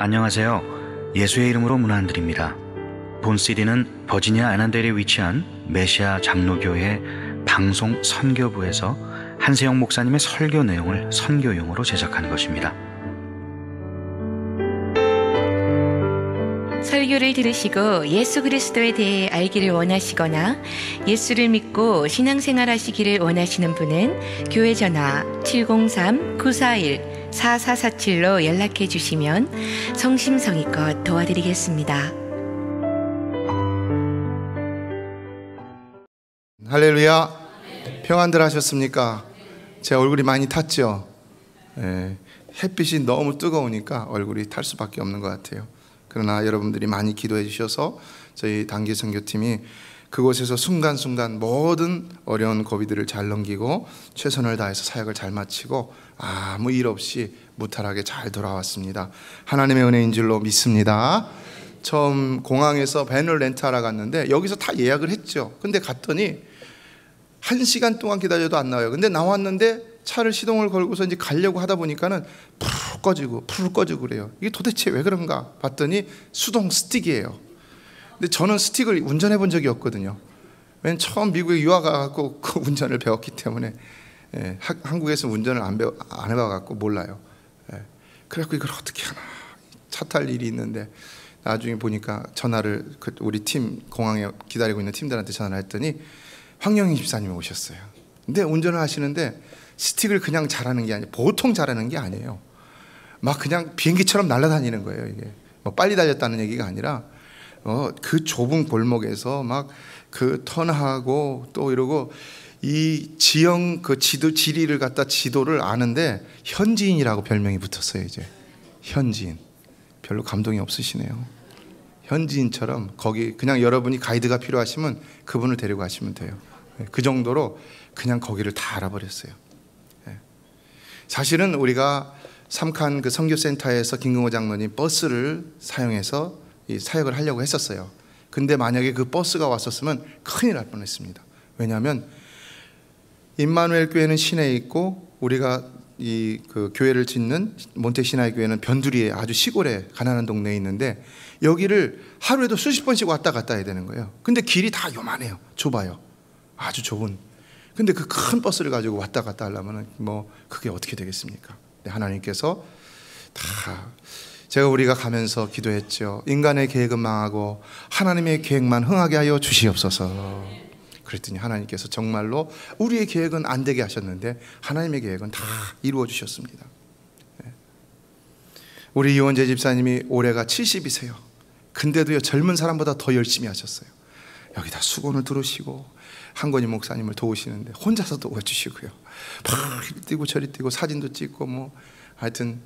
안녕하세요. 예수의 이름으로 문화 안 드립니다. 본 CD는 버지니아 애난델에 위치한 메시아 장로교회 방송 선교부에서 한세영 목사님의 설교 내용을 선교용으로 제작한 것입니다. 설교를 들으시고 예수 그리스도에 대해 알기를 원하시거나 예수를 믿고 신앙생활 하시기를 원하시는 분은 교회 전화 703-941-4447로 연락해 주시면 성심성의껏 도와드리겠습니다. 할렐루야. 평안들 하셨습니까? 제 얼굴이 많이 탔죠? 햇빛이 너무 뜨거우니까 얼굴이 탈 수밖에 없는 것 같아요. 그러나 여러분들이 많이 기도해 주셔서 저희 단기 선교팀이 그곳에서 순간순간 모든 어려운 고비들을 잘 넘기고 최선을 다해서 사역을 잘 마치고 아무 일 없이 무탈하게 잘 돌아왔습니다. 하나님의 은혜인 줄로 믿습니다. 처음 공항에서 밴을 렌트하러 갔는데 여기서 다 예약을 했죠. 근데 갔더니 1시간 동안 기다려도 안 나와요. 근데 나왔는데 차를 시동을 걸고서 이제 가려고 하다 보니까는 푸르 꺼지고 그래요. 이게 도대체 왜 그런가 봤더니 수동 스틱이에요. 근데 저는 스틱을 운전해 본 적이 없거든요. 왜냐면 처음 미국에 유학 가갖고 그 운전을 배웠기 때문에 한국에서 운전을 안 해봐갖고 몰라요. 그래갖고 이걸 어떻게 하나, 차 탈 일이 있는데 나중에 보니까 전화를 우리 팀 공항에 기다리고 있는 팀들한테 전화를 했더니 황영희 집사님이 오셨어요. 근데 운전을 하시는데 스틱을 그냥 잘하는 게 아니에요. 보통 잘하는 게 아니에요. 막 그냥 비행기처럼 날아다니는 거예요. 이게 뭐 빨리 달렸다는 얘기가 아니라 그 좁은 골목에서 막 그 턴하고 또 이러고 이 지형 그 지리를 갖다 지도를 아는데 현지인이라고 별명이 붙었어요. 이제 현지인. 별로 감동이 없으시네요. 현지인처럼 거기 그냥 여러분이 가이드가 필요하시면 그분을 데리고 가시면 돼요. 그 정도로 그냥 거기를 다 알아버렸어요. 사실은 우리가 삼칸 그 선교센터에서 김경호 장로님 버스를 사용해서 이 사역을 하려고 했었어요. 근데 만약에 그 버스가 왔었으면 큰일 날 뻔했습니다. 왜냐하면 임마누엘 교회는 시내에 있고 우리가 이 그 교회를 짓는 몬테시나이 교회는 변두리에 아주 시골에 가난한 동네에 있는데 여기를 하루에도 수십 번씩 왔다 갔다 해야 되는 거예요. 근데 길이 다 요만해요. 좁아요. 아주 좁은. 근데 그 큰 버스를 가지고 왔다 갔다 하려면 뭐 그게 어떻게 되겠습니까? 하나님께서 다 우리가 가면서 기도했죠. 인간의 계획은 망하고 하나님의 계획만 흥하게 하여 주시옵소서. 그랬더니 하나님께서 정말로 우리의 계획은 안 되게 하셨는데 하나님의 계획은 다 이루어 주셨습니다. 우리 이원재 집사님이 올해가 70이세요. 근데도요 젊은 사람보다 더 열심히 하셨어요. 여기다 수건을 두르시고 한건희 목사님을 도우시는데 혼자서 도와주시고요. 막 이리 뛰고 저리 뛰고 사진도 찍고 뭐 하여튼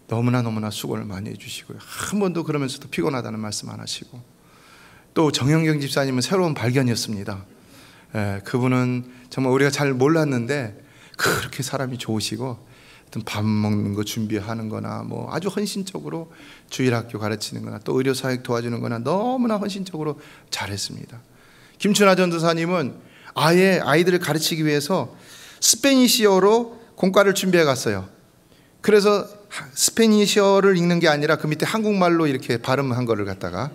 너무나 수고를 많이 해주시고요. 한 번도 그러면서도 피곤하다는 말씀 안 하시고 또 정영경 집사님은 새로운 발견이었습니다. 그분은 정말 우리가 잘 몰랐는데 그렇게 사람이 좋으시고 밥 먹는 거 준비하는 거나 뭐 아주 헌신적으로 주일학교 가르치는 거나 또 의료사역 도와주는 거나 너무나 헌신적으로 잘했습니다. 김춘하 전도사님은 아예 아이들을 가르치기 위해서 스페니시어로 공과를 준비해 갔어요. 그래서 스페니시어를 읽는 게 아니라 그 밑에 한국말로 이렇게 발음한 거를 갖다가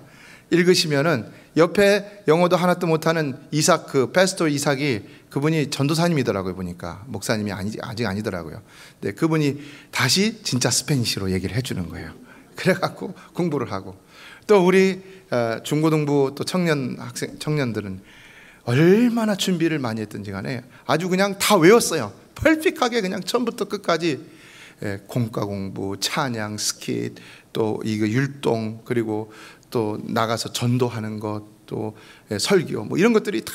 읽으시면은 옆에 영어도 하나도 못하는 이삭 패스토 이삭이 그분이 전도사님이더라고요. 보니까 목사님이 아직 아니더라고요. 근데 그분이 다시 진짜 스페니시로 얘기를 해주는 거예요. 그래갖고 공부를 하고 또 우리 중고등부 또 청년들은 얼마나 준비를 많이 했든지 간에 아주 그냥 다 외웠어요. 펄픽하게 그냥 처음부터 끝까지 공과 공부, 찬양, 스킷, 또 이거 율동 그리고 또 나가서 전도하는 것, 또 설교 뭐 이런 것들이 다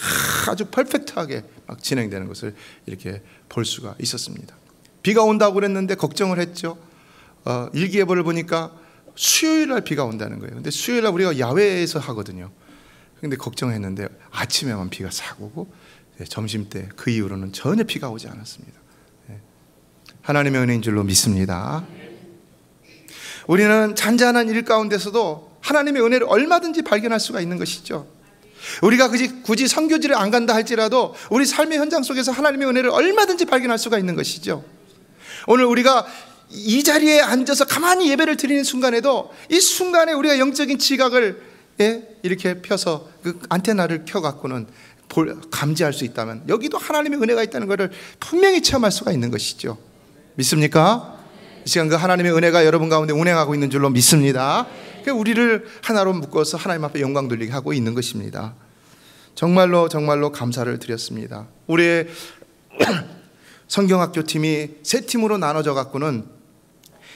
아주 퍼펙트하게 막 진행되는 것을 이렇게 볼 수가 있었습니다. 비가 온다고 그랬는데 걱정을 했죠. 일기예보를 보니까 수요일 날 비가 온다는 거예요. 근데 수요일 날 우리가 야외에서 하거든요. 근데 걱정했는데 아침에만 비가 싹 오고 점심 때 그 이후로는 전혀 비가 오지 않았습니다. 하나님의 은혜인 줄로 믿습니다. 우리는 잔잔한 일 가운데서도 하나님의 은혜를 얼마든지 발견할 수가 있는 것이죠. 우리가 굳이 선교지를 안 간다 할지라도 우리 삶의 현장 속에서 하나님의 은혜를 얼마든지 발견할 수가 있는 것이죠. 오늘 우리가 이 자리에 앉아서 가만히 예배를 드리는 순간에도 이 순간에 우리가 영적인 지각을 이렇게 펴서 그 안테나를 켜갖고는 감지할 수 있다면 여기도 하나님의 은혜가 있다는 것을 분명히 체험할 수가 있는 것이죠. 믿습니까? 이 시간 그 하나님의 은혜가 여러분 가운데 운행하고 있는 줄로 믿습니다. 우리를 하나로 묶어서 하나님 앞에 영광 돌리게 하고 있는 것입니다. 정말로 정말로 감사를 드렸습니다. 우리의 성경학교 팀이 세 팀으로 나눠져 갖고는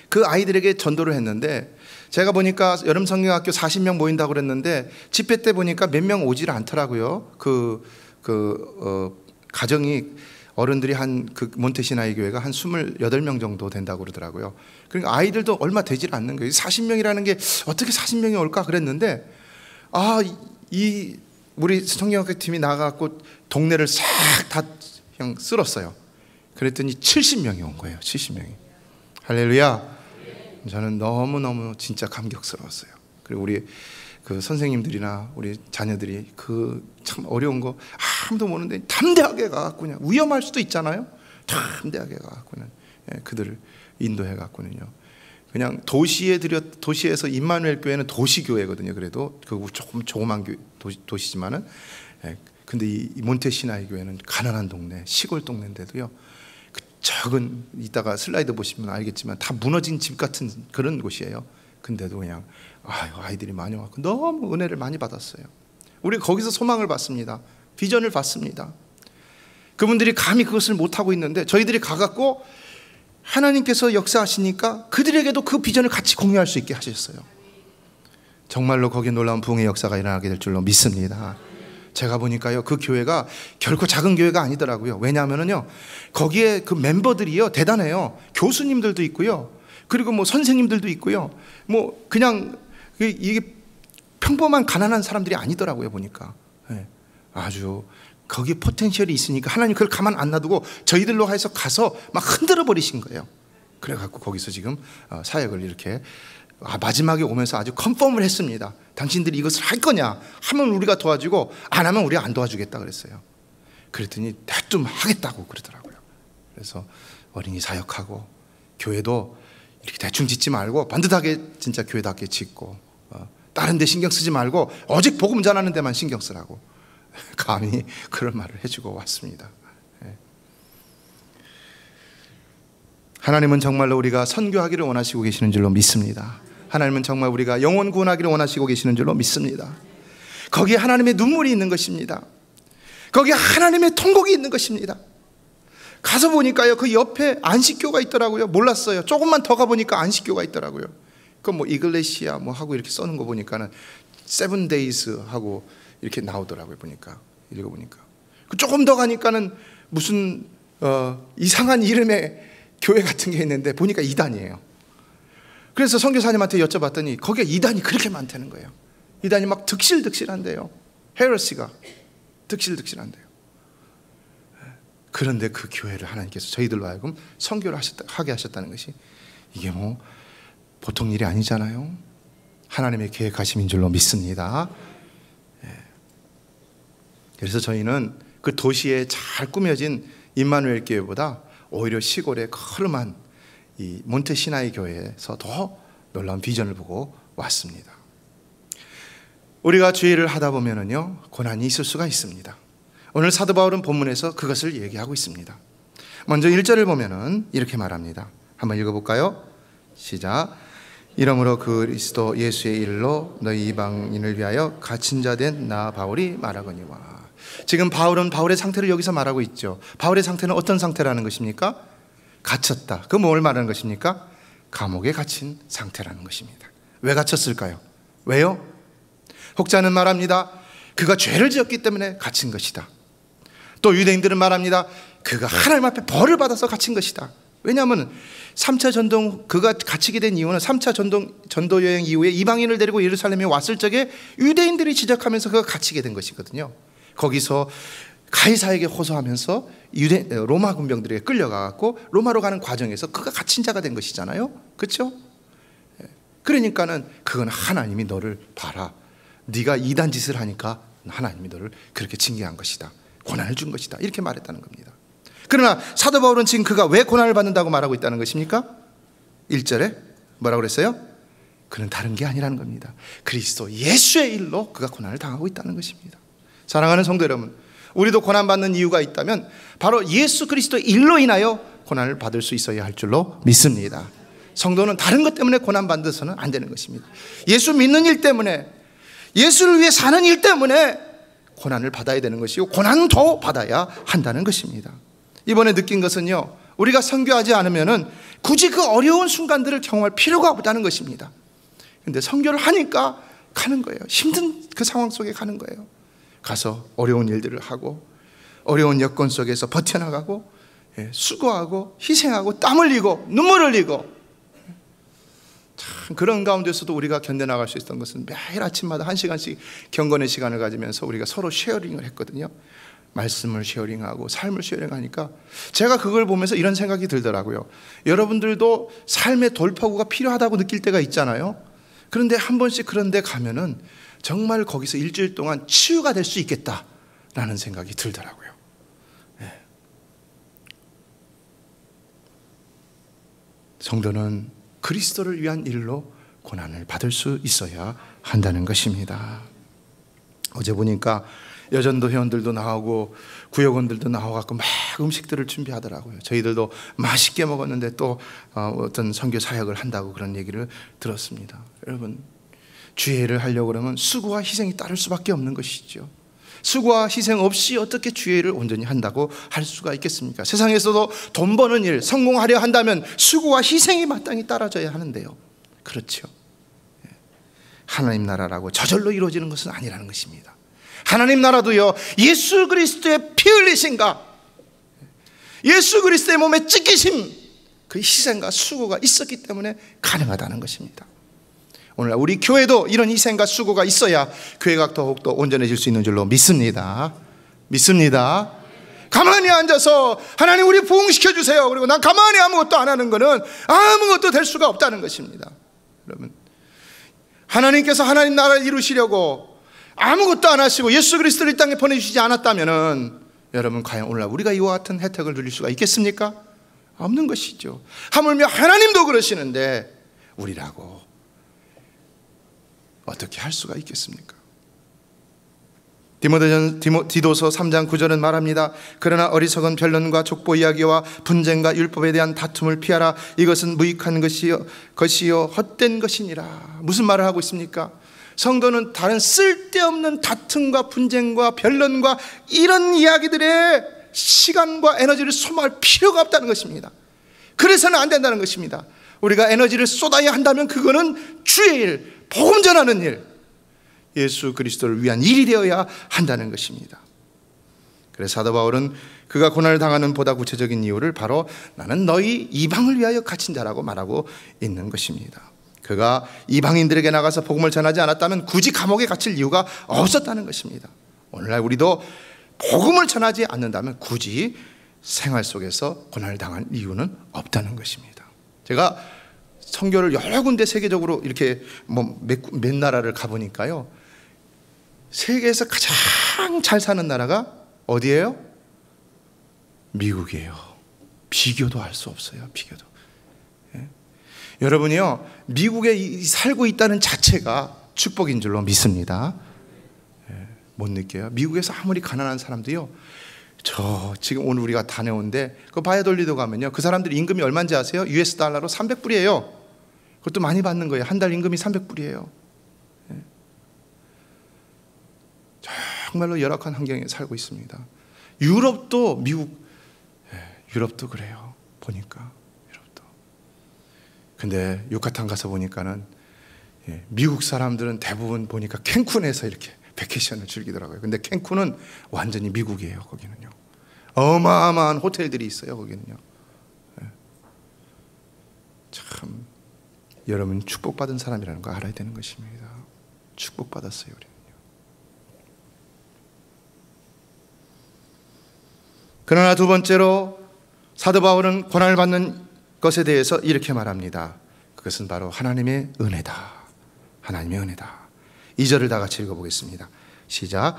그 아이들에게 전도를 했는데, 제가 보니까 여름 성경학교 40명 모인다고 그랬는데 집회 때 보니까 몇 명 오질 않더라고요. 가정이 어른들이 한 그 몬테시나이 교회가 한 28명 정도 된다고 그러더라고요. 그러니까 아이들도 얼마 되질 않는 거예요. 40명이라는 게 어떻게 40명이 올까 그랬는데, 우리 성경학교 팀이 나가고 동네를 싹 다 그냥 쓸었어요. 그랬더니 70명이 온 거예요. 70명이. 할렐루야. 저는 너무너무 진짜 감격스러웠어요. 그리고 우리 그 선생님들이나 우리 자녀들이 그 참 어려운 거 아무도 모르는데 담대하게 가갖고 그냥, 위험할 수도 있잖아요. 담대하게 가갖고는 그들을 인도해 갖고는요. 그냥 도시에서 임마누엘 교회는 도시교회거든요. 그래도 그 조금 조그만 도시지만은, 근데 이 몬테시나이 교회는 가난한 동네, 시골 동네인데도요. 그 적은, 이따가 슬라이드 보시면 알겠지만 다 무너진 집 같은 그런 곳이에요. 근데도 그냥 아이들이 많이 왔고 너무 은혜를 많이 받았어요. 우리 거기서 소망을 받습니다. 비전을 받습니다. 그분들이 감히 그것을 못하고 있는데 저희들이 가갖고 하나님께서 역사하시니까 그들에게도 그 비전을 같이 공유할 수 있게 하셨어요. 정말로 거기에 놀라운 부흥의 역사가 일어나게 될 줄로 믿습니다. 제가 보니까요, 그 교회가 결코 작은 교회가 아니더라고요. 왜냐하면요, 거기에 그 멤버들이요 대단해요. 교수님들도 있고요, 그리고 뭐 선생님들도 있고요, 뭐 그냥 이게 평범한 가난한 사람들이 아니더라고요. 보니까 아주 거기에 포텐셜이 있으니까 하나님 그걸 가만 안 놔두고 저희들로 해서 가서 막 흔들어 버리신 거예요. 그래갖고 거기서 지금 사역을 이렇게 마지막에 오면서 아주 컨펌을 했습니다. 당신들이 이것을 할 거냐 하면 우리가 도와주고, 안 하면 우리가 안 도와주겠다 그랬어요. 그랬더니 대뜸 하겠다고 그러더라고요. 그래서 어린이 사역하고 교회도 이렇게 대충 짓지 말고 반듯하게 진짜 교회답게 짓고, 다른 데 신경 쓰지 말고 오직 복음 전하는 데만 신경 쓰라고 감히 그런 말을 해주고 왔습니다. 하나님은 정말로 우리가 선교하기를 원하시고 계시는 줄로 믿습니다. 하나님은 정말 우리가 영혼 구원하기를 원하시고 계시는 줄로 믿습니다. 거기에 하나님의 눈물이 있는 것입니다. 거기에 하나님의 통곡이 있는 것입니다. 가서 보니까요, 그 옆에 안식교가 있더라고요. 몰랐어요. 조금만 더 가보니까 안식교가 있더라고요. 그 뭐 이글레시아 뭐 하고 이렇게 써는 거 보니까는 7 days 하고 이렇게 나오더라고요. 읽어보니까 그 조금 더 가니까는 무슨 이상한 이름의 교회 같은 게 있는데 보니까 이단이에요. 그래서 선교사님한테 여쭤봤더니 거기에 이단이 그렇게 많다는 거예요. 이단이 막 득실득실한데요. 헤러시가 득실득실한데요. 그런데 그 교회를 하나님께서 저희들로 하여금 선교를 하게 하셨다는 것이, 이게 뭐 보통 일이 아니잖아요. 하나님의 계획하심인 줄로 믿습니다. 그래서 저희는 그 도시에 잘 꾸며진 임마누엘 교회보다 오히려 시골의 허름한 이 몬테시나이 교회에서 더 놀라운 비전을 보고 왔습니다. 우리가 주의를 하다 보면은요, 고난이 있을 수가 있습니다. 오늘 사도 바울은 본문에서 그것을 얘기하고 있습니다. 먼저 1절을 보면은 이렇게 말합니다. 한번 읽어볼까요? 시작. 이러므로 그리스도 예수의 일로 너희 이방인을 위하여 갇힌 자 된 나 바울이 말하거니와. 지금 바울은 바울의 상태를 여기서 말하고 있죠. 바울의 상태는 어떤 상태라는 것입니까? 갇혔다. 그 뭘 말하는 것입니까? 감옥에 갇힌 상태라는 것입니다. 왜 갇혔을까요? 왜요? 혹자는 말합니다. 그가 죄를 지었기 때문에 갇힌 것이다. 또 유대인들은 말합니다. 그가 하나님 앞에 벌을 받아서 갇힌 것이다. 왜냐하면 3차 전도, 그가 갇히게 된 이유는 3차 전도 여행 이후에 이방인을 데리고 예루살렘에 왔을 적에 유대인들이 지적하면서 그가 갇히게 된 것이거든요. 거기서 가이사에게 호소하면서 로마 군병들에게 끌려가고 로마로 가는 과정에서 그가 갇힌 자가 된 것이잖아요. 그렇죠? 그러니까는 그건 하나님이 너를 봐라. 네가 이단 짓을 하니까 하나님이 너를 그렇게 징계한 것이다. 고난을 준 것이다. 이렇게 말했다는 겁니다. 그러나 사도 바울은 지금 그가 왜 고난을 받는다고 말하고 있다는 것입니까? 1절에 뭐라고 그랬어요? 그는 다른 게 아니라는 겁니다. 그리스도 예수의 일로 그가 고난을 당하고 있다는 것입니다. 사랑하는 성도 여러분, 우리도 고난받는 이유가 있다면 바로 예수 그리스도의 일로 인하여 고난을 받을 수 있어야 할 줄로 믿습니다. 성도는 다른 것 때문에 고난받아서는 안 되는 것입니다. 예수 믿는 일 때문에, 예수를 위해 사는 일 때문에 고난을 받아야 되는 것이고, 고난도 받아야 한다는 것입니다. 이번에 느낀 것은요, 우리가 선교하지 않으면 굳이 그 어려운 순간들을 경험할 필요가 없다는 것입니다. 그런데 선교를 하니까 가는 거예요. 힘든 그 상황 속에 가는 거예요. 가서 어려운 일들을 하고, 어려운 여건 속에서 버텨나가고, 수고하고 희생하고 땀 흘리고 눈물 흘리고, 참 그런 가운데서도 우리가 견뎌나갈 수 있었던 것은 매일 아침마다 1시간씩 경건의 시간을 가지면서 우리가 서로 쉐어링을 했거든요. 말씀을 쉐어링하고 삶을 쉐어링하니까 제가 그걸 보면서 이런 생각이 들더라고요. 여러분들도 삶의 돌파구가 필요하다고 느낄 때가 있잖아요. 그런데 한 번씩 그런 데 가면은 정말 거기서 일주일 동안 치유가 될 수 있겠다라는 생각이 들더라고요. 성도는 그리스도를 위한 일로 고난을 받을 수 있어야 한다는 것입니다. 어제 보니까 여전도 회원들도 나오고 구역원들도 나와갖고 막 음식들을 준비하더라고요. 저희들도 맛있게 먹었는데 또 어떤 선교 사역을 한다고 그런 얘기를 들었습니다. 여러분, 주의 일을 하려고 그러면 수고와 희생이 따를 수밖에 없는 것이죠. 수고와 희생 없이 어떻게 주의 일을 온전히 한다고 할 수가 있겠습니까? 세상에서도 돈 버는 일, 성공하려 한다면 수고와 희생이 마땅히 따라져야 하는데요, 그렇죠. 하나님 나라라고 저절로 이루어지는 것은 아니라는 것입니다. 하나님 나라도요, 예수 그리스도의 피 흘리심과 예수 그리스도의 몸에 찢기심, 그 희생과 수고가 있었기 때문에 가능하다는 것입니다. 오늘 우리 교회도 이런 희생과 수고가 있어야 교회가 더욱더 온전해질 수 있는 줄로 믿습니다. 믿습니다. 가만히 앉아서 하나님 우리 부흥시켜 주세요, 그리고 난 가만히 아무것도 안 하는 것은 아무것도 될 수가 없다는 것입니다. 여러분, 하나님께서 하나님 나라를 이루시려고 아무것도 안 하시고 예수 그리스도를 이 땅에 보내주시지 않았다면 여러분, 과연 오늘날 우리가 이와 같은 혜택을 누릴 수가 있겠습니까? 없는 것이죠. 하물며 하나님도 그러시는데 우리라고 어떻게 할 수가 있겠습니까? 디도서 3장 9절은 말합니다. 그러나 어리석은 변론과 족보 이야기와 분쟁과 율법에 대한 다툼을 피하라. 이것은 무익한 것이요 헛된 것이니라. 무슨 말을 하고 있습니까? 성도는 다른 쓸데없는 다툼과 분쟁과 변론과 이런 이야기들에 시간과 에너지를 소모할 필요가 없다는 것입니다. 그래서는 안 된다는 것입니다. 우리가 에너지를 쏟아야 한다면 그거는 주의 일, 복음 전하는 일, 예수 그리스도를 위한 일이 되어야 한다는 것입니다. 그래서 사도 바울은 그가 고난을 당하는 보다 구체적인 이유를 바로 나는 너희 이방을 위하여 갇힌 자라고 말하고 있는 것입니다. 그가 이방인들에게 나가서 복음을 전하지 않았다면 굳이 감옥에 갇힐 이유가 없었다는 것입니다. 오늘날 우리도 복음을 전하지 않는다면 굳이 생활 속에서 고난을 당할 이유는 없다는 것입니다. 제가 선교를 여러 군데 세계적으로 이렇게 몇 나라를 가보니까요, 세계에서 가장 잘 사는 나라가 어디예요? 미국이에요. 비교도 할 수 없어요. 비교도. 여러분이요, 미국에 살고 있다는 자체가 축복인 줄로 믿습니다. 못 느껴요? 미국에서 아무리 가난한 사람도요, 저 지금 오늘 우리가 다녀온데 그 바이아돌리도 가면요, 그 사람들이 임금이 얼마인지 아세요? US 달러로 300불이에요. 그것도 많이 받는 거예요. 한 달 임금이 300불이에요. 정말로 열악한 환경에 살고 있습니다. 유럽도 유럽도 그래요. 보니까 유럽도. 근데 유카탄 가서 보니까는 미국 사람들은 대부분 보니까 캔쿤에서 이렇게 베케이션을 즐기더라고요. 근데 캔쿤은 완전히 미국이에요. 거기는요, 어마어마한 호텔들이 있어요. 거기는요. 참, 여러분 축복받은 사람이라는 거 알아야 되는 것입니다. 축복받았어요, 우리는요. 그러나 두 번째로 사도 바울은 고난을 받는 것에 대해서 이렇게 말합니다. 그것은 바로 하나님의 은혜다. 하나님의 은혜다. 2절을 다 같이 읽어보겠습니다. 시작.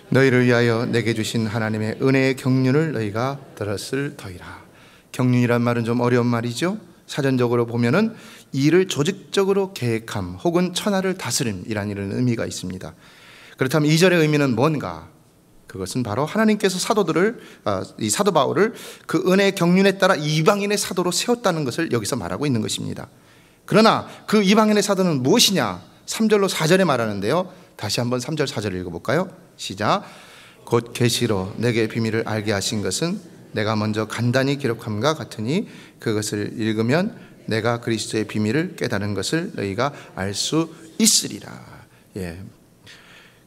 너희를 위하여 내게 주신 하나님의 은혜의 경륜을 너희가 들었을 터이라. 경륜이란 말은 좀 어려운 말이죠. 사전적으로 보면은 일을 조직적으로 계획함 혹은 천하를 다스림이라는 이런 의미가 있습니다. 그렇다면 2절의 의미는 뭔가? 그것은 바로 하나님께서 이 사도 바울을 그 은혜의 경륜에 따라 이방인의 사도로 세웠다는 것을 여기서 말하고 있는 것입니다. 그러나 그 이방인의 사도는 무엇이냐? 3절로 4절에 말하는데요. 다시 한번 3절 4절 읽어볼까요? 시작. 곧 계시로 내게 비밀을 알게 하신 것은 내가 먼저 간단히 기록함과 같으니 그것을 읽으면 내가 그리스도의 비밀을 깨달은 것을 너희가 알 수 있으리라.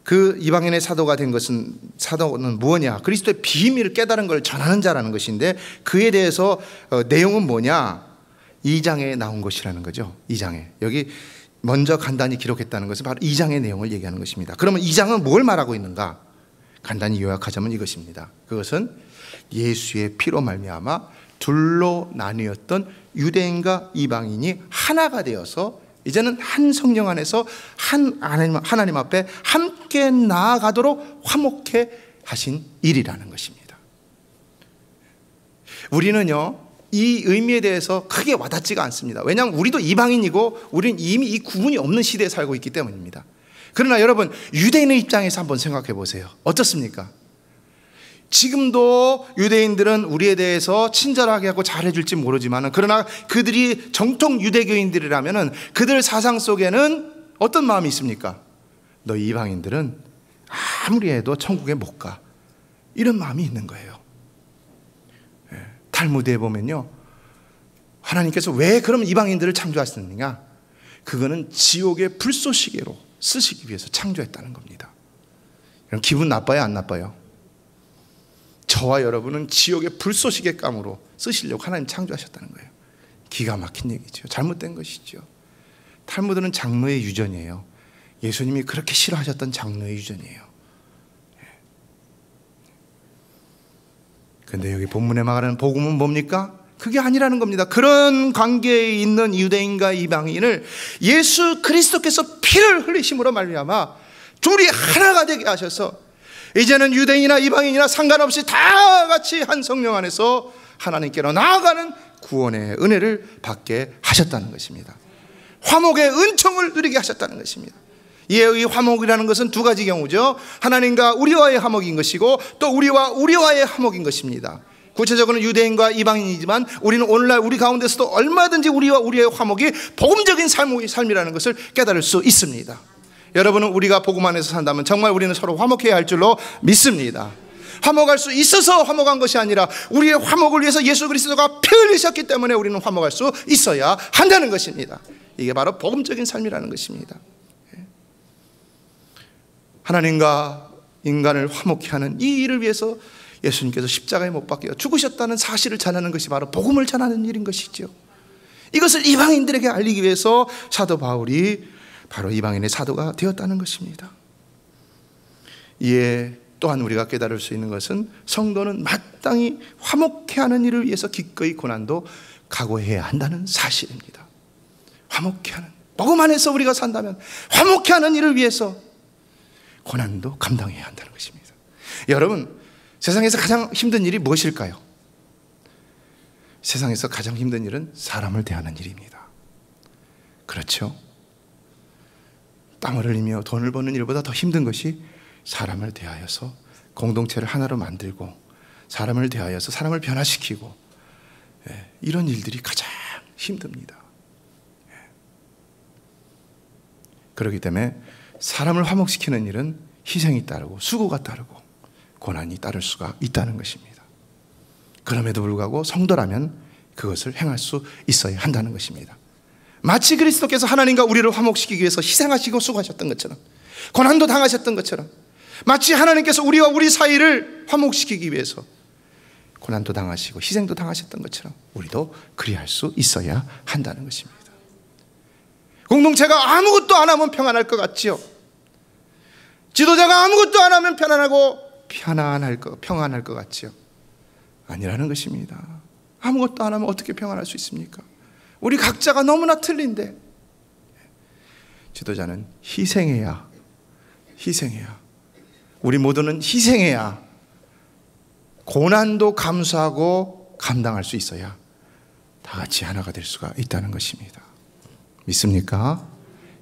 그 이방인의 사도가 된 것은, 사도는 무엇이냐? 그리스도의 비밀을 깨달은 걸 전하는 자라는 것인데, 그에 대해서 내용은 뭐냐? 2장에 나온 것이라는 거죠. 2장에. 여기 먼저 간단히 기록했다는 것은 바로 2장의 내용을 얘기하는 것입니다. 그러면 2장은 뭘 말하고 있는가? 간단히 요약하자면 이것입니다. 그것은 예수의 피로 말미암아 둘로 나뉘었던 유대인과 이방인이 하나가 되어서 이제는 한 성령 안에서 한 하나님 앞에 함께 나아가도록 화목해 하신 일이라는 것입니다. 우리는요, 이 의미에 대해서 크게 와닿지가 않습니다. 왜냐하면 우리도 이방인이고 우리는 이미 이 구분이 없는 시대에 살고 있기 때문입니다. 그러나 여러분, 유대인의 입장에서 한번 생각해 보세요. 어떻습니까? 지금도 유대인들은 우리에 대해서 친절하게 하고 잘해줄지 모르지만, 그러나 그들이 정통 유대교인들이라면 그들 사상 속에는 어떤 마음이 있습니까? 너 이방인들은 아무리 해도 천국에 못 가, 이런 마음이 있는 거예요. 탈무드에 보면요, 하나님께서 왜 그럼 이방인들을 창조하셨느냐? 그거는 지옥의 불쏘시개로 쓰시기 위해서 창조했다는 겁니다. 그럼 기분 나빠요, 안 나빠요? 저와 여러분은 지옥의 불쏘시개감으로 쓰시려고 하나님 창조하셨다는 거예요. 기가 막힌 얘기죠. 잘못된 것이죠. 탈무드는 장로의 유전이에요. 예수님이 그렇게 싫어하셨던 장로의 유전이에요. 그런데 여기 본문에 말하는 복음은 뭡니까? 그게 아니라는 겁니다. 그런 관계에 있는 유대인과 이방인을 예수 그리스도께서 피를 흘리심으로 말미암아 둘이 하나가 되게 하셔서 이제는 유대인이나 이방인이나 상관없이 다 같이 한 성령 안에서 하나님께로 나아가는 구원의 은혜를 받게 하셨다는 것입니다. 화목의 은총을 누리게 하셨다는 것입니다. 이 화목이라는 것은 두 가지 경우죠. 하나님과 우리와의 화목인 것이고 또 우리와의 화목인 것입니다. 구체적으로는 유대인과 이방인이지만 우리는 오늘날 우리 가운데서도 얼마든지 우리와 우리의 화목이 복음적인 삶이라는 것을 깨달을 수 있습니다. 여러분은 우리가 복음 안에서 산다면 정말 우리는 서로 화목해야 할 줄로 믿습니다. 화목할 수 있어서 화목한 것이 아니라 우리의 화목을 위해서 예수 그리스도가 피 흘리셨기 때문에 우리는 화목할 수 있어야 한다는 것입니다. 이게 바로 복음적인 삶이라는 것입니다. 하나님과 인간을 화목케 하는 이 일을 위해서 예수님께서 십자가에 못 박혀 죽으셨다는 사실을 전하는 것이 바로 복음을 전하는 일인 것이죠. 이것을 이방인들에게 알리기 위해서 사도 바울이 바로 이방인의 사도가 되었다는 것입니다. 이에 또한 우리가 깨달을 수 있는 것은 성도는 마땅히 화목케 하는 일을 위해서 기꺼이 고난도 각오해야 한다는 사실입니다. 화목케 하는, 복음 안에서 우리가 산다면 화목케 하는 일을 위해서 고난도 감당해야 한다는 것입니다. 여러분, 세상에서 가장 힘든 일이 무엇일까요? 세상에서 가장 힘든 일은 사람을 대하는 일입니다. 그렇죠? 땀을 흘리며 돈을 버는 일보다 더 힘든 것이 사람을 대하여서 공동체를 하나로 만들고 사람을 대하여서 사람을 변화시키고, 이런 일들이 가장 힘듭니다. 그렇기 때문에 사람을 화목시키는 일은 희생이 따르고 수고가 따르고 고난이 따를 수가 있다는 것입니다. 그럼에도 불구하고 성도라면 그것을 행할 수 있어야 한다는 것입니다. 마치 그리스도께서 하나님과 우리를 화목시키기 위해서 희생하시고 수고하셨던 것처럼, 고난도 당하셨던 것처럼, 마치 하나님께서 우리와 우리 사이를 화목시키기 위해서 고난도 당하시고 희생도 당하셨던 것처럼 우리도 그리할 수 있어야 한다는 것입니다. 공동체가 아무것도 안 하면 평안할 것 같지요? 지도자가 아무것도 안 하면 평안할 것 같지요? 아니라는 것입니다. 아무것도 안 하면 어떻게 평안할 수 있습니까? 우리 각자가 너무나 틀린데, 지도자는 희생해야, 우리 모두는 희생해야 고난도 감수하고 감당할 수 있어야 다 같이 하나가 될 수가 있다는 것입니다. 믿습니까?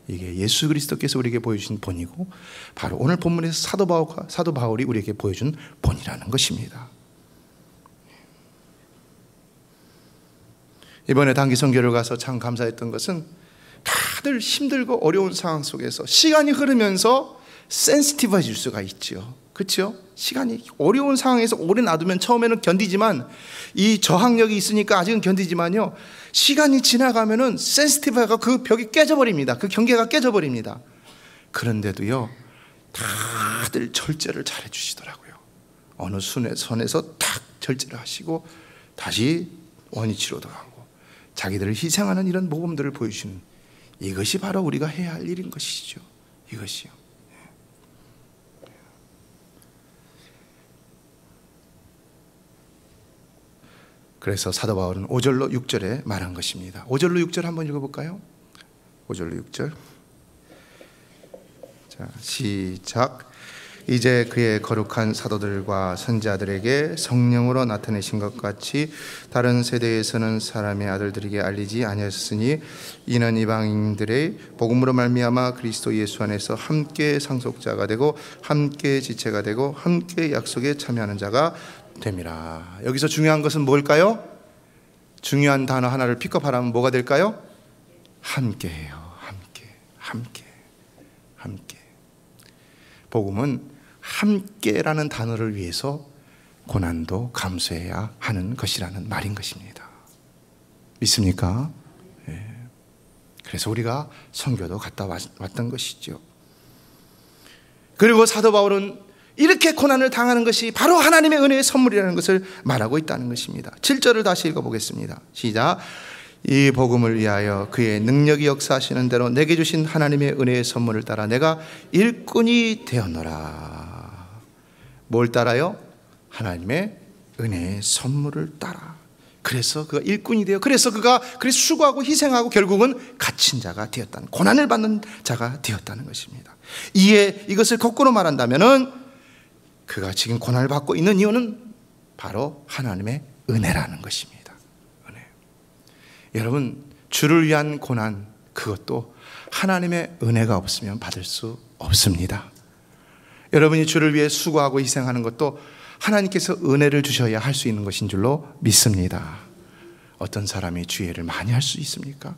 이게 예수 그리스도께서 우리에게 보여주신 본이고 바로 오늘 본문에서 사도 바울이 우리에게 보여준 본이라는 것입니다. 이번에 단기 선교를 가서 참 감사했던 것은 다들 힘들고 어려운 상황 속에서 시간이 흐르면서 센시티브해질 수가 있죠. 그렇죠? 시간이 어려운 상황에서 오래 놔두면 처음에는 견디지만 이 저항력이 있으니까 아직은 견디지만요, 시간이 지나가면은 센시티브가 그 벽이 깨져버립니다. 그 경계가 깨져버립니다. 그런데도요, 다들 절제를 잘 해주시더라고요. 어느 선에서 딱 절제를 하시고 다시 원위치로 돌아가고 자기들을 희생하는 이런 모범들을 보여주시는, 이것이 바로 우리가 해야 할 일인 것이죠. 이것이요. 그래서 사도 바울은 5절로 6절에 말한 것입니다. 5절로 6절 한번 읽어볼까요? 5절로 6절. 자, 시작. 이제 그의 거룩한 사도들과 선지자들에게 성령으로 나타내신 것 같이 다른 세대에서는 사람의 아들들에게 알리지 아니하였으니 이는 이방인들의 복음으로 말미암아 그리스도 예수 안에서 함께 상속자가 되고 함께 지체가 되고 함께 약속에 참여하는 자가 됨이라. 여기서 중요한 것은 뭘까요? 중요한 단어 하나를 픽업하라면 뭐가 될까요? 함께해요. 함께. 복음은 함께라는 단어를 위해서 고난도 감수해야 하는 것이라는 말인 것입니다. 믿습니까? 네. 그래서 우리가 선교도 갔다 왔던 것이죠. 그리고 사도 바울은 이렇게 고난을 당하는 것이 바로 하나님의 은혜의 선물이라는 것을 말하고 있다는 것입니다. 7절을 다시 읽어보겠습니다. 시작. 이 복음을 위하여 그의 능력이 역사하시는 대로 내게 주신 하나님의 은혜의 선물을 따라 내가 일꾼이 되었노라. 뭘 따라요? 하나님의 은혜의 선물을 따라. 그래서 그가 일꾼이 되어, 그래서 수고하고 희생하고 결국은 갇힌 자가 되었다는, 고난을 받는 자가 되었다는 것입니다. 이것을 거꾸로 말한다면은 그가 지금 고난을 받고 있는 이유는 바로 하나님의 은혜라는 것입니다. 은혜. 여러분, 주를 위한 고난, 그것도 하나님의 은혜가 없으면 받을 수 없습니다. 여러분이 주를 위해 수고하고 희생하는 것도 하나님께서 은혜를 주셔야 할 수 있는 것인 줄로 믿습니다. 어떤 사람이 주의 일을 많이 할 수 있습니까?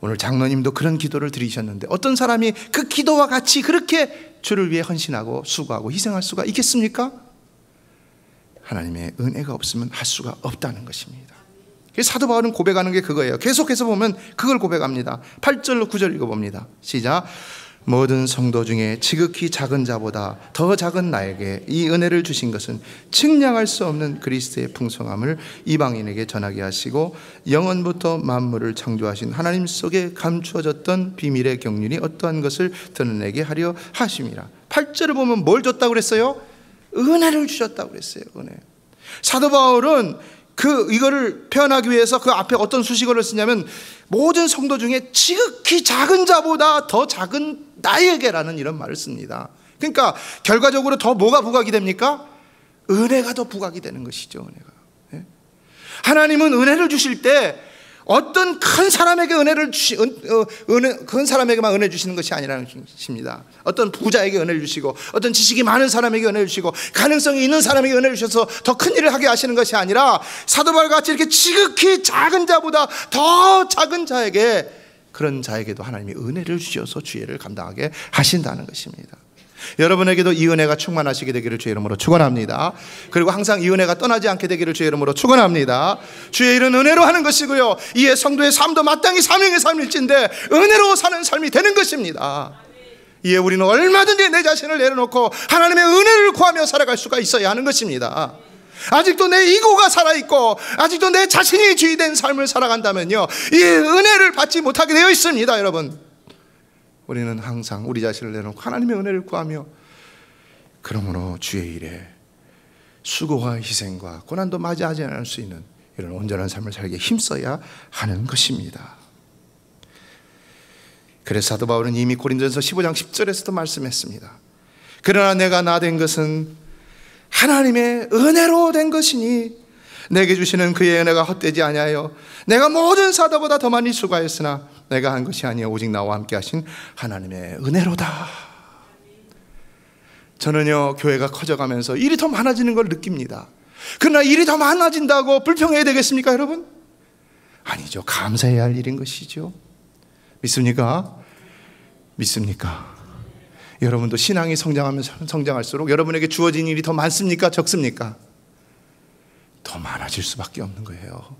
오늘 장로님도 그런 기도를 드리셨는데 어떤 사람이 그 기도와 같이 그렇게 주를 위해 헌신하고 수고하고 희생할 수가 있겠습니까? 하나님의 은혜가 없으면 할 수가 없다는 것입니다. 그래서 사도 바울은 고백하는 게 그거예요. 계속해서 보면 그걸 고백합니다. 8절로 9절 읽어봅니다. 시작. 모든 성도 중에 지극히 작은 자보다 더 작은 나에게 이 은혜를 주신 것은 측량할 수 없는 그리스도의 풍성함을 이방인에게 전하게 하시고 영원부터 만물을 창조하신 하나님 속에 감추어졌던 비밀의 경륜이 어떠한 것을 드러내게 하려 하심이라. 8절을 보면 뭘 줬다고 그랬어요? 은혜를 주셨다고 그랬어요. 은혜. 사도 바울은 이거를 표현하기 위해서 그 앞에 어떤 수식어를 쓰냐면 모든 성도 중에 지극히 작은 자보다 더 작은 나에게라는 이런 말을 씁니다. 그러니까 결과적으로 더 뭐가 부각이 됩니까? 은혜가 더 부각이 되는 것이죠. 은혜가. 하나님은 은혜를 주실 때 어떤 큰 사람에게 큰 사람에게만 은혜 주시는 것이 아니라는 것입니다. 어떤 부자에게 은혜를 주시고 어떤 지식이 많은 사람에게 은혜를 주시고 가능성이 있는 사람에게 은혜를 주셔서 더 큰 일을 하게 하시는 것이 아니라 사도 바울 같이 이렇게 지극히 작은 자보다 더 작은 자에게, 그런 자에게도 하나님이 은혜를 주셔서 주의를 감당하게 하신다는 것입니다. 여러분에게도 이 은혜가 충만하시게 되기를 주의 이름으로 축원합니다. 그리고 항상 이 은혜가 떠나지 않게 되기를 주의 이름으로 축원합니다. 주의 일은 은혜로 하는 것이고요, 이에 성도의 삶도 마땅히 사명의 삶일진데 은혜로 사는 삶이 되는 것입니다. 이에 우리는 얼마든지 내 자신을 내려놓고 하나님의 은혜를 구하며 살아갈 수가 있어야 하는 것입니다. 아직도 내 이고가 살아있고 아직도 내 자신이 주의된 삶을 살아간다면요, 이 은혜를 받지 못하게 되어 있습니다. 여러분, 우리는 항상 우리 자신을 내놓고 하나님의 은혜를 구하며, 그러므로 주의 일에 수고와 희생과 고난도 맞이하지 않을 수 있는 이런 온전한 삶을 살기에 힘써야 하는 것입니다. 그래서 사도 바울은 이미 고린도전서 15장 10절에서도 말씀했습니다. 그러나 내가 나 된 것은 하나님의 은혜로 된 것이니 내게 주시는 그의 은혜가 헛되지 아니하여 내가 모든 사도보다 더 많이 수고하였으나 내가 한 것이 아니여 오직 나와 함께 하신 하나님의 은혜로다. 저는요, 교회가 커져가면서 일이 더 많아지는 걸 느낍니다. 그러나 일이 더 많아진다고 불평해야 되겠습니까, 여러분? 아니죠. 감사해야 할 일인 것이죠. 믿습니까? 믿습니까? 여러분도 신앙이 성장하면서 성장할수록 여러분에게 주어진 일이 더 많습니까? 적습니까? 더 많아질 수밖에 없는 거예요.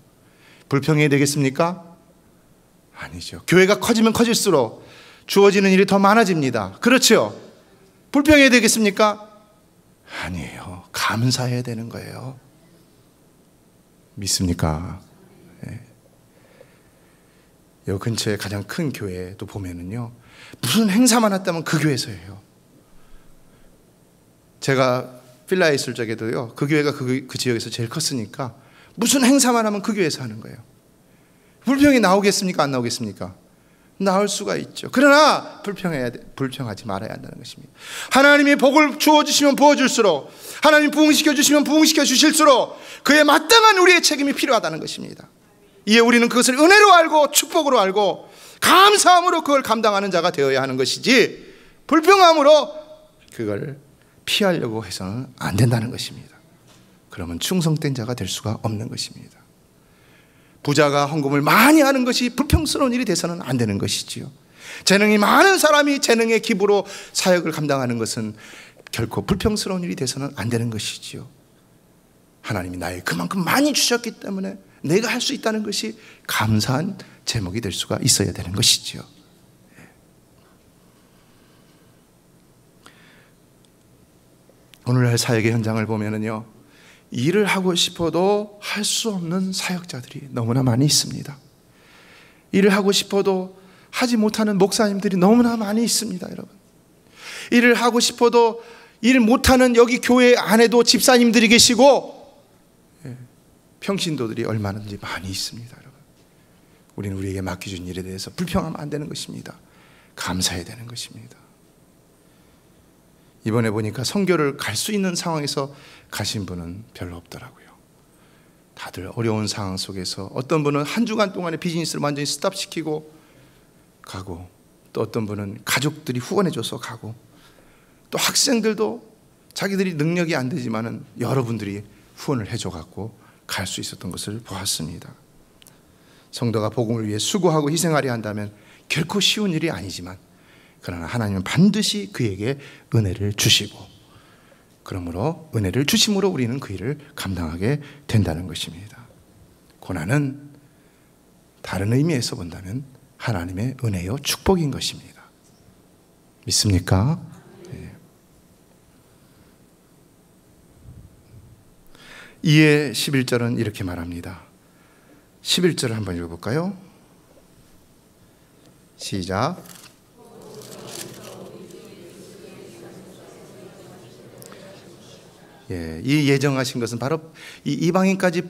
불평해야 되겠습니까? 아니죠. 교회가 커지면 커질수록 주어지는 일이 더 많아집니다. 그렇죠? 불평해야 되겠습니까? 아니에요. 감사해야 되는 거예요. 믿습니까? 네. 요 근처에 가장 큰 교회도 보면은요, 무슨 행사만 했다면 그 교회에서 해요. 제가 필라에 있을 적에도요, 그 교회가 그 지역에서 제일 컸으니까 무슨 행사만 하면 그 교회에서 하는 거예요. 불평이 나오겠습니까? 안 나오겠습니까? 나올 수가 있죠. 그러나 불평하지 말아야 한다는 것입니다. 하나님이 복을 주어주시면 부어줄수록, 하나님 부흥시켜 주시면 부흥시켜 주실수록 그에 마땅한 우리의 책임이 필요하다는 것입니다. 이에 우리는 그것을 은혜로 알고 축복으로 알고 감사함으로 그걸 감당하는 자가 되어야 하는 것이지, 불평함으로 그걸 피하려고 해서는 안 된다는 것입니다. 그러면 충성된 자가 될 수가 없는 것입니다. 부자가 헌금을 많이 하는 것이 불평스러운 일이 돼서는 안 되는 것이지요. 재능이 많은 사람이 재능의 기부로 사역을 감당하는 것은 결코 불평스러운 일이 돼서는 안 되는 것이지요. 하나님이 나에게 그만큼 많이 주셨기 때문에 내가 할 수 있다는 것이 감사한 제목이 될 수가 있어야 되는 것이지요. 오늘날 사역의 현장을 보면은요, 일을 하고 싶어도 할 수 없는 사역자들이 너무나 많이 있습니다. 일을 하고 싶어도 하지 못하는 목사님들이 너무나 많이 있습니다, 여러분. 일을 하고 싶어도 일 못하는 여기 교회 안에도 집사님들이 계시고 평신도들이 얼마든지 많이 있습니다, 여러분. 우리는 우리에게 맡겨준 일에 대해서 불평하면 안 되는 것입니다. 감사해야 되는 것입니다. 이번에 보니까 선교를 갈 수 있는 상황에서 가신 분은 별로 없더라고요. 다들 어려운 상황 속에서 어떤 분은 한 주간 동안의 비즈니스를 완전히 스탑시키고 가고, 또 어떤 분은 가족들이 후원해줘서 가고, 또 학생들도 자기들이 능력이 안 되지만은 여러분들이 후원을 해줘갖고 갈 수 있었던 것을 보았습니다. 성도가 복음을 위해 수고하고 희생하려 한다면 결코 쉬운 일이 아니지만, 그러나 하나님은 반드시 그에게 은혜를 주시고, 그러므로 은혜를 주심으로 우리는 그 일을 감당하게 된다는 것입니다. 고난은 다른 의미에서 본다면 하나님의 은혜요 축복인 것입니다. 믿습니까? 네. 이에 11절은 이렇게 말합니다. 11절을 한번 읽어볼까요? 시작. 이 예정하신 것은 바로 이 이방인까지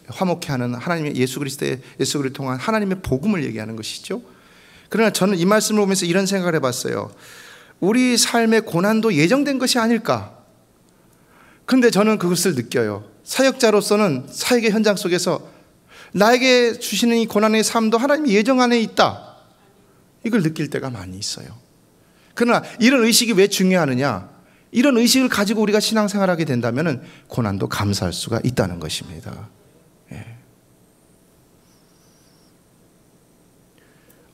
화목케 하는 하나님의 예수 그리스도를 통한 하나님의 복음을 얘기하는 것이죠. 그러나 저는 이 말씀을 보면서 이런 생각을 해봤어요. 우리 삶의 고난도 예정된 것이 아닐까. 그런데 저는 그것을 느껴요. 사역자로서는 사역의 현장 속에서 나에게 주시는 이 고난의 삶도 하나님의 예정 안에 있다, 이걸 느낄 때가 많이 있어요. 그러나 이런 의식이 왜 중요하느냐? 이런 의식을 가지고 우리가 신앙생활하게 된다면 고난도 감사할 수가 있다는 것입니다. 예.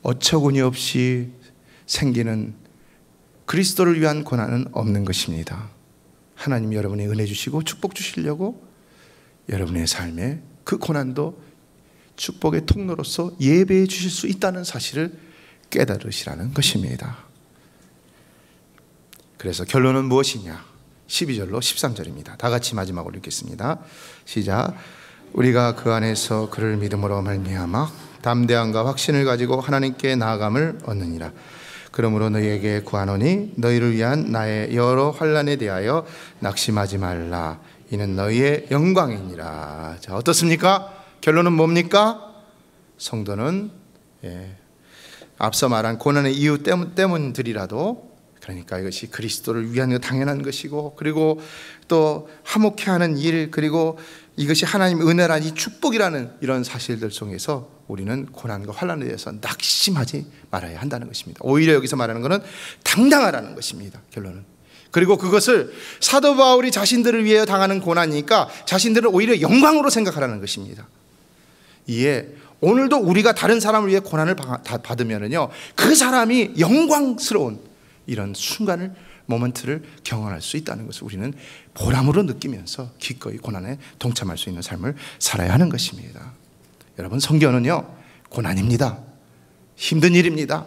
어처구니 없이 생기는 그리스도를 위한 고난은 없는 것입니다. 하나님이 여러분의 은혜 주시고 축복 주시려고 여러분의 삶에 그 고난도 축복의 통로로서 예배해 주실 수 있다는 사실을 깨달으시라는 것입니다. 그래서 결론은 무엇이냐? 12절로 13절입니다. 다 같이 마지막으로 읽겠습니다. 시작. 우리가 그 안에서 그를 믿음으로 말미암아 담대함과 확신을 가지고 하나님께 나아감을 얻느니라. 그러므로 너희에게 구하노니 너희를 위한 나의 여러 환난에 대하여 낙심하지 말라. 이는 너희의 영광이니라. 자, 어떻습니까? 결론은 뭡니까? 성도는 앞서 말한 고난의 이유 때문들이라도, 그러니까 이것이 그리스도를 위한 당연한 것이고, 그리고 또 화목해 하는 일, 그리고 이것이 하나님의 은혜란 이 축복이라는 이런 사실들 속에서 우리는 고난과 환난에 대해서 낙심하지 말아야 한다는 것입니다. 오히려 여기서 말하는 것은 당당하라는 것입니다. 결론은. 그리고 그것을 사도 바울이 자신들을 위해 당하는 고난이니까 자신들을 오히려 영광으로 생각하라는 것입니다. 이에 오늘도 우리가 다른 사람을 위해 고난을 받으면은요, 그 사람이 영광스러운 이런 순간을, 모먼트를 경험할 수 있다는 것을 우리는 보람으로 느끼면서 기꺼이 고난에 동참할 수 있는 삶을 살아야 하는 것입니다. 여러분, 선교는요, 고난입니다. 힘든 일입니다.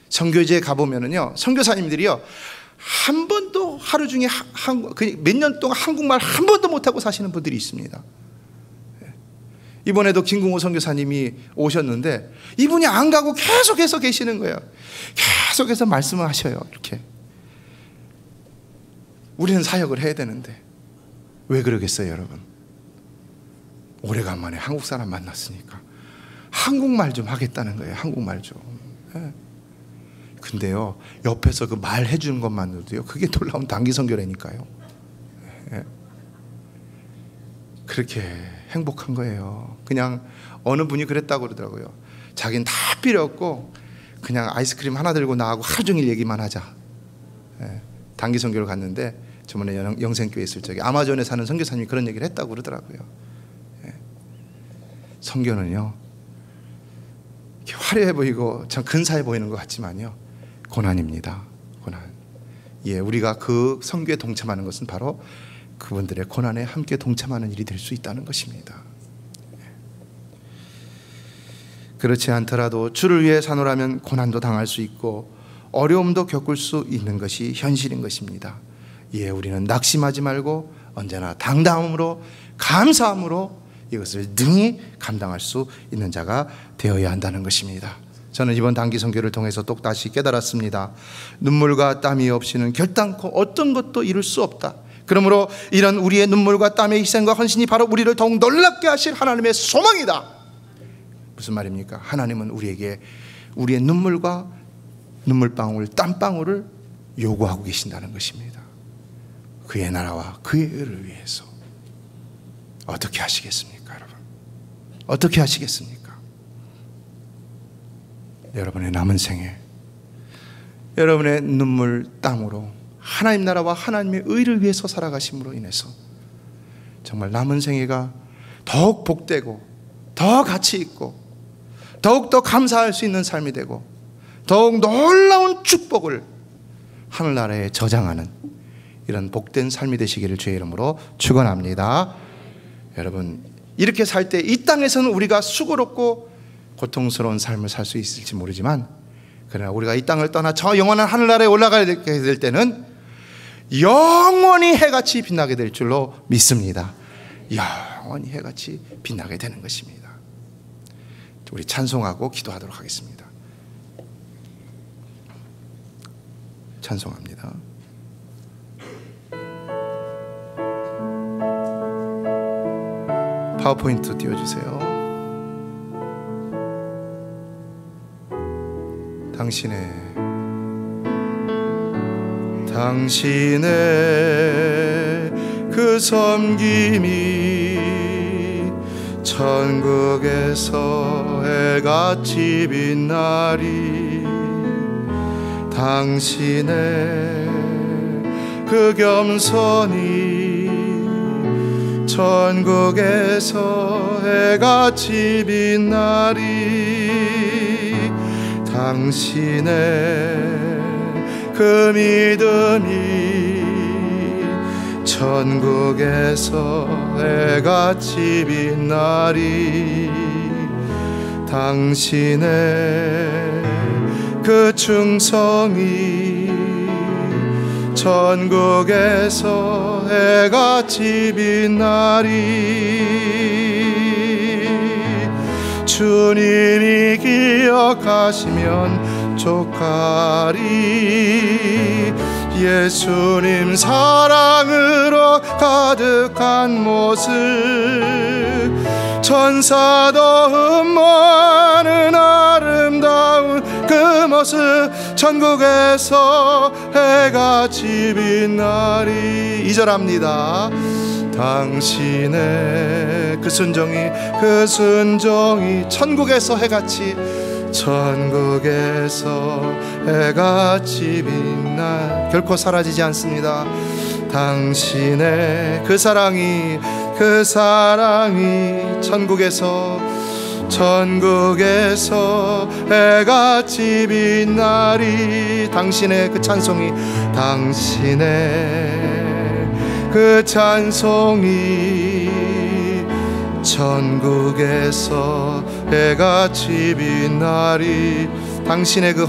선교지에 가보면은요, 선교사님들이요, 한 번도 하루 중에 몇 년 동안 한국말 한 번도 못하고 사시는 분들이 있습니다. 이번에도 김궁호 선교사님이 오셨는데 이분이 안 가고 계속해서 계시는 거예요. 계속해서 말씀을 하셔요. 이렇게. 우리는 사역을 해야 되는데 왜 그러겠어요, 여러분? 오래간만에 한국 사람 만났으니까 한국말 좀 하겠다는 거예요. 한국말 좀. 근데요, 옆에서 그 말 해주는 것만으로도요, 그게 놀라운 단기 선교라니까요. 그렇게 행복한 거예요. 그냥 어느 분이 그랬다고 그러더라고요. 자기는 다 필요 없고 그냥 아이스크림 하나 들고 나하고 하루 종일 얘기만 하자. 단기 선교를 갔는데 저번에 영생교회 있을 적에 아마존에 사는 선교사님이 그런 얘기를 했다고 그러더라고요. 선교는요, 화려해 보이고 참 근사해 보이는 것 같지만요, 고난입니다. 고난. 예, 우리가 그 선교에 동참하는 것은 바로 그분들의 고난에 함께 동참하는 일이 될 수 있다는 것입니다. 그렇지 않더라도 주를 위해 사노라면 고난도 당할 수 있고 어려움도 겪을 수 있는 것이 현실인 것입니다. 예, 우리는 낙심하지 말고 언제나 당당함으로, 감사함으로 이것을 능히 감당할 수 있는 자가 되어야 한다는 것입니다. 저는 이번 단기 선교를 통해서 또다시 깨달았습니다. 눈물과 땀이 없이는 결단코 어떤 것도 이룰 수 없다. 그러므로 이런 우리의 눈물과 땀의 희생과 헌신이 바로 우리를 더욱 놀랍게 하실 하나님의 소망이다. 무슨 말입니까? 하나님은 우리에게 우리의 눈물과 눈물방울, 땀방울을 요구하고 계신다는 것입니다. 그의 나라와 그의 의를 위해서. 어떻게 하시겠습니까, 여러분? 어떻게 하시겠습니까? 여러분의 남은 생에 여러분의 눈물, 땀으로 하나님 나라와 하나님의 의를 위해서 살아가심으로 인해서 정말 남은 생애가 더욱 복되고 더 가치 있고 더욱더 감사할 수 있는 삶이 되고 더욱 놀라운 축복을 하늘나라에 저장하는 이런 복된 삶이 되시기를 주의 이름으로 축원합니다. 여러분, 이렇게 살 때 이 땅에서는 우리가 수고롭고 고통스러운 삶을 살 수 있을지 모르지만, 그러나 우리가 이 땅을 떠나 저 영원한 하늘나라에 올라가게 될 때는 영원히 해같이 빛나게 될 줄로 믿습니다. 영원히 해같이 빛나게 되는 것입니다. 우리 찬송하고 기도하도록 하겠습니다. 찬송합니다. 파워포인트 띄워주세요. 당신의 그 섬김이 천국에서 해같이 빛나리. 당신의 그 겸손이 천국에서 해같이 빛나리. 당신의 그 믿음이 천국에서 해같이 빛나리. 당신의 그 충성이 천국에서 해같이 빛나리. 주님이 기억하시면 족하리. 예수님 사랑으로 가득한 모습, 천사도 흠모하는 아름다운 그 모습, 천국에서 해같이 빛나리. 2절합니다. 당신의 그 순종이 천국에서 해같이 해같이 빛나 결코 사라지지 않습니다. 당신의 그 사랑이 천국에서 해같이 빛나리. 당신의 그 찬송이 천국에서 해같이 빛나리. 당신의 그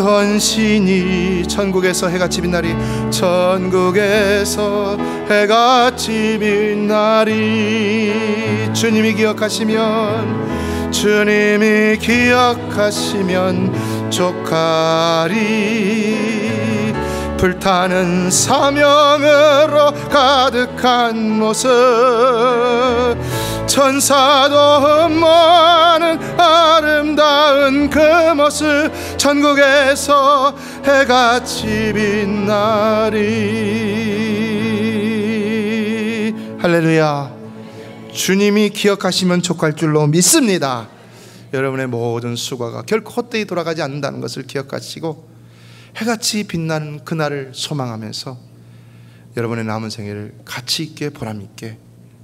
헌신이 천국에서 해같이 빛나리. 천국에서 해같이 빛나리. 주님이 기억하시면 족하리. 불타는 사명으로 가득한 모습, 천사도 흠모하는 아름다운 그 모습, 천국에서 해같이 빛나리. 할렐루야. 주님이 기억하시면 족할 줄로 믿습니다. 여러분의 모든 수고가 결코 헛되이 돌아가지 않는다는 것을 기억하시고 해같이 빛나는 그날을 소망하면서 여러분의 남은 생애를 가치 있게 보람있게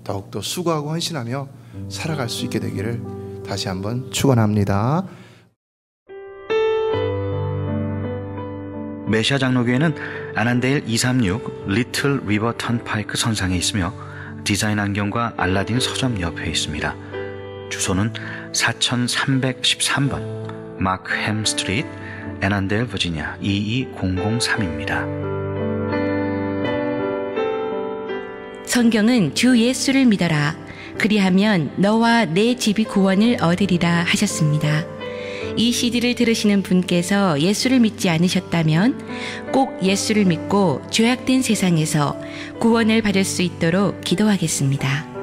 더욱더 수고하고 헌신하며 살아갈 수 있게 되기를 다시 한번 축원합니다. 메시아 장로교회는 아난데일 236 리틀 리버 턴파이크 선상에 있으며 디자인 안경과 알라딘 서점 옆에 있습니다. 주소는 4313번 마크햄 스트리트, 애난데일 버지니아 22003입니다. 성경은 주 예수를 믿어라. 그리하면 너와 내 집이 구원을 얻으리라 하셨습니다. 이 CD를 들으시는 분께서 예수를 믿지 않으셨다면 꼭 예수를 믿고 죄악된 세상에서 구원을 받을 수 있도록 기도하겠습니다.